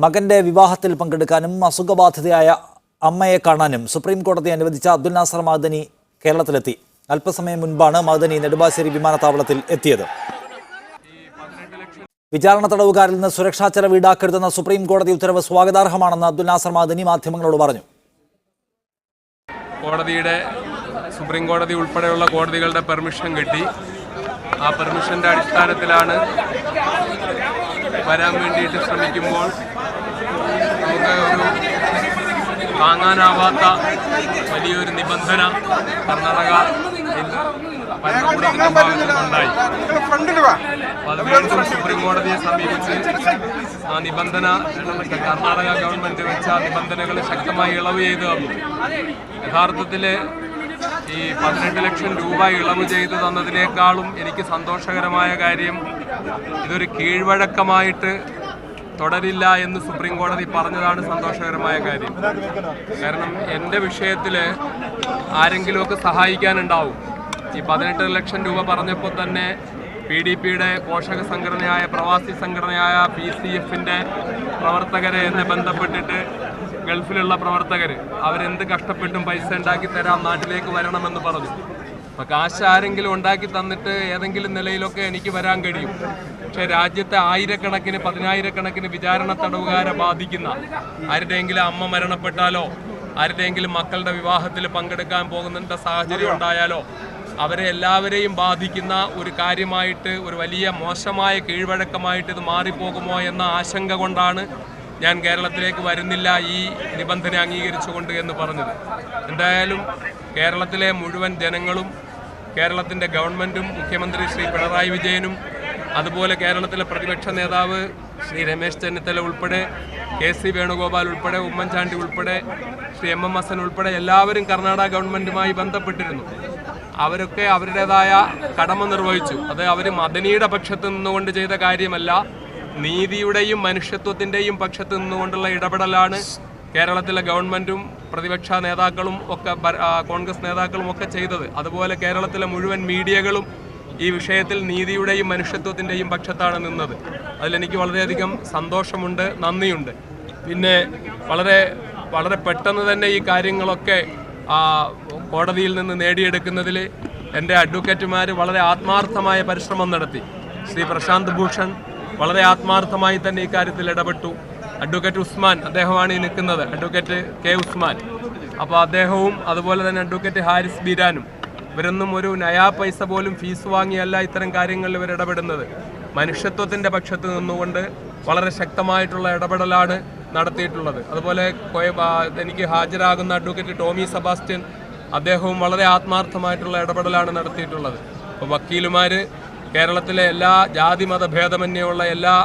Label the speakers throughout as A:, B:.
A: മകന്റെ വിവാഹത്തിൽ പങ്കെടുക്കാനും അസുഖബാധിതയായ അമ്മയെ കാണാനും സുപ്രീം കോടതി അനുവദിച്ച അബ്ദുൽ നാസർ മഅ്ദനി കേരളത്തിലെത്തി. അല്പസമയം മുൻപാണ് മഅ്ദനി നെടുമ്പാശ്ശേരി വിമാനത്താവളത്തിൽ എത്തിയത്. വിചാരണ തടവുകാരിൽ നിന്ന് സുരക്ഷാ ചെലവ് ഈടാക്കരുതെന്ന സുപ്രീം കോടതി ഉത്തരവ് സ്വാഗതാർഹമാണെന്ന് അബ്ദുൽ നാസർ മഅ്ദനി മാധ്യമങ്ങളോട് പറഞ്ഞു.
B: സുപ്രീം കോടതി ഉൾപ്പെടെയുള്ള കോടതികളുടെ പെർമിഷൻ കിട്ടി. ആ പെർമിഷന്റെ അടിസ്ഥാനത്തിലാണ് വരാൻ വേണ്ടിയിട്ട് ശ്രമിക്കുമ്പോൾ നമുക്ക് ഒരു താങ്ങാനാവാത്ത വലിയൊരു നിബന്ധന കർണാടക ഭരണകൂടത്തിന്റെ ഭാഗത്തുനിന്നുണ്ടായി. അത് വീണ്ടും സുപ്രീം കോടതിയെ സമീപിച്ച് ആ നിബന്ധന കർണാടക ഗവൺമെന്റ് വെച്ച നിബന്ധനകൾ ശക്തമായി ഇളവ് ചെയ്തു തന്നു. യഥാർത്ഥത്തിൽ ഈ 18 ലക്ഷം രൂപ ഇളവ് ചെയ്തു തന്നതിനേക്കാളും എനിക്ക് സന്തോഷകരമായ കാര്യം ഇതൊരു കീഴ്വഴക്കമായിട്ട് തുടരില്ല എന്ന് സുപ്രീം കോടതി പറഞ്ഞതാണ് സന്തോഷകരമായ കാര്യം. കാരണം എൻ്റെ വിഷയത്തിൽ ആരെങ്കിലുമൊക്കെ സഹായിക്കാനുണ്ടാവും. ഈ 18 ലക്ഷം രൂപ പറഞ്ഞപ്പോൾ തന്നെ PDPയുടെ പോഷക സംഘടനയായ പ്രവാസി സംഘടനയായ PCFന്റെ പ്രവർത്തകരെ എന്നെ ബന്ധപ്പെട്ടിട്ട് ഗൾഫിലുള്ള പ്രവർത്തകർ അവരെന്ത് കഷ്ടപ്പെട്ടും പൈസ ഉണ്ടാക്കി തരാം, നാട്ടിലേക്ക് വരണമെന്ന് പറഞ്ഞു. അപ്പോൾ കാശ് ആരെങ്കിലും ഉണ്ടാക്കി തന്നിട്ട് ഏതെങ്കിലും നിലയിലൊക്കെ എനിക്ക് വരാൻ കഴിയും. പക്ഷേ രാജ്യത്തെ ആയിരക്കണക്കിന് 10,000-കണക്കിന് വിചാരണ തടവുകാരെ ബാധിക്കുന്ന ആരുടെയെങ്കിലും അമ്മ മരണപ്പെട്ടാലോ ആരുടെയെങ്കിലും മക്കളുടെ വിവാഹത്തിൽ പങ്കെടുക്കാൻ പോകുന്നതിൻ്റെ സാഹചര്യം ഉണ്ടായാലോ അവരെ എല്ലാവരെയും ബാധിക്കുന്ന ഒരു കാര്യമായിട്ട്, ഒരു വലിയ മോശമായ കീഴ്വഴക്കമായിട്ട് ഇത് മാറിപ്പോകുമോ എന്ന ആശങ്ക കൊണ്ടാണ് ഞാൻ കേരളത്തിലേക്ക് വരുന്നില്ല ഈ നിബന്ധന അംഗീകരിച്ചുകൊണ്ട് എന്ന് പറഞ്ഞത്. എന്തായാലും കേരളത്തിലെ മുഴുവൻ ജനങ്ങളും കേരളത്തിൻ്റെ ഗവൺമെൻറ്റും മുഖ്യമന്ത്രി ശ്രീ പിണറായി വിജയനും അതുപോലെ കേരളത്തിലെ പ്രതിപക്ഷ നേതാവ് ശ്രീ രമേശ് ചെന്നിത്തല ഉൾപ്പെടെ KC വേണുഗോപാൽ ഉൾപ്പെടെ ഉമ്മൻചാണ്ടി ഉൾപ്പെടെ ശ്രീ MM ഹസൻ ഉൾപ്പെടെ എല്ലാവരും കർണാടക ഗവൺമെൻറ്റുമായി ബന്ധപ്പെട്ടിരുന്നു. അവരൊക്കെ അവരുടേതായ കടമ നിർവഹിച്ചു. അത് അവർ മദനിയുടെ പക്ഷത്ത് നിന്നുകൊണ്ട് ചെയ്ത കാര്യമല്ല, നീതിയുടെയും മനുഷ്യത്വത്തിൻ്റെയും പക്ഷത്ത് നിന്നുകൊണ്ടുള്ള ഇടപെടലാണ് കേരളത്തിലെ ഗവൺമെൻറ്റും പ്രതിപക്ഷ നേതാക്കളും ഒക്കെ കോൺഗ്രസ് നേതാക്കളും ഒക്കെ ചെയ്തത്. അതുപോലെ കേരളത്തിലെ മുഴുവൻ മീഡിയകളും ഈ വിഷയത്തിൽ നീതിയുടെയും മനുഷ്യത്വത്തിൻ്റെയും പക്ഷത്താണ് നിന്നത്. അതിലെനിക്ക് വളരെയധികം സന്തോഷമുണ്ട്, നന്ദിയുണ്ട്. പിന്നെ വളരെ വളരെ പെട്ടെന്ന് തന്നെ ഈ കാര്യങ്ങളൊക്കെ കോടതിയിൽ നിന്ന് നേടിയെടുക്കുന്നതിൽ എൻ്റെ അഡ്വക്കേറ്റുമാർ വളരെ ആത്മാർത്ഥമായ പരിശ്രമം നടത്തി. ശ്രീ പ്രശാന്ത് ഭൂഷൺ വളരെ ആത്മാർത്ഥമായി തന്നെ ഈ കാര്യത്തിൽ ഇടപെട്ടു. അഡ്വക്കേറ്റ് ഉസ്മാൻ, അദ്ദേഹമാണ് ഈ നിൽക്കുന്നത്, അഡ്വക്കേറ്റ് K. ഉസ്മാൻ. അപ്പോൾ അദ്ദേഹവും അതുപോലെ തന്നെ അഡ്വക്കേറ്റ് ഹാരിസ് ബീരാനും ഇവരൊന്നും ഒരു നയാ പൈസ പോലും ഫീസ് വാങ്ങിയല്ല ഇത്തരം കാര്യങ്ങളിൽ ഇവർ ഇടപെടുന്നത്. മനുഷ്യത്വത്തിൻ്റെ പക്ഷത്ത് നിന്നുകൊണ്ട് വളരെ ശക്തമായിട്ടുള്ള ഇടപെടലാണ് നടത്തിയിട്ടുള്ളത്. അതുപോലെ എനിക്ക് ഹാജരാകുന്ന അഡ്വക്കേറ്റ് ടോമി സെബാസ്റ്റ്യൻ, അദ്ദേഹവും വളരെ ആത്മാർത്ഥമായിട്ടുള്ള ഇടപെടലാണ് നടത്തിയിട്ടുള്ളത്. അപ്പോൾ വക്കീലുമാർ, കേരളത്തിലെ എല്ലാ ജാതി മത ഭേദമന്യുള്ള എല്ലാ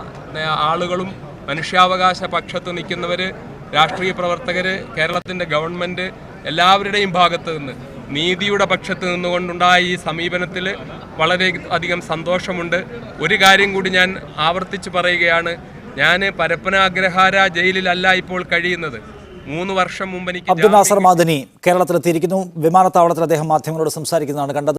B: ആളുകളും, മനുഷ്യാവകാശ പക്ഷത്ത് നിൽക്കുന്നവർ, രാഷ്ട്രീയ പ്രവർത്തകർ, കേരളത്തിൻ്റെ ഗവൺമെൻറ് എല്ലാവരുടെയും ഭാഗത്ത് നിന്ന് നീതിയുടെ പക്ഷത്ത് നിന്നുകൊണ്ടുണ്ടായ ഈ സമീപനത്തിൽ വളരെ അധികം സന്തോഷമുണ്ട്. ഒരു കാര്യം കൂടി ഞാൻ ആവർത്തിച്ച് പറയുകയാണ്, ഞാൻ പരപ്പന അഗ്രഹാര ജയിലിലല്ല ഇപ്പോൾ കഴിയുന്നത്. 3 വർഷം മുമ്പ് എനിക്ക്
A: അബ്ദുൽ നാസർ മഅ്ദനി കേരളത്തിലെത്തിയിരിക്കുന്നു. വിമാനത്താവളത്തിൽ അദ്ദേഹം മാധ്യമങ്ങളോട് സംസാരിക്കുന്നതാണ് കണ്ടത്.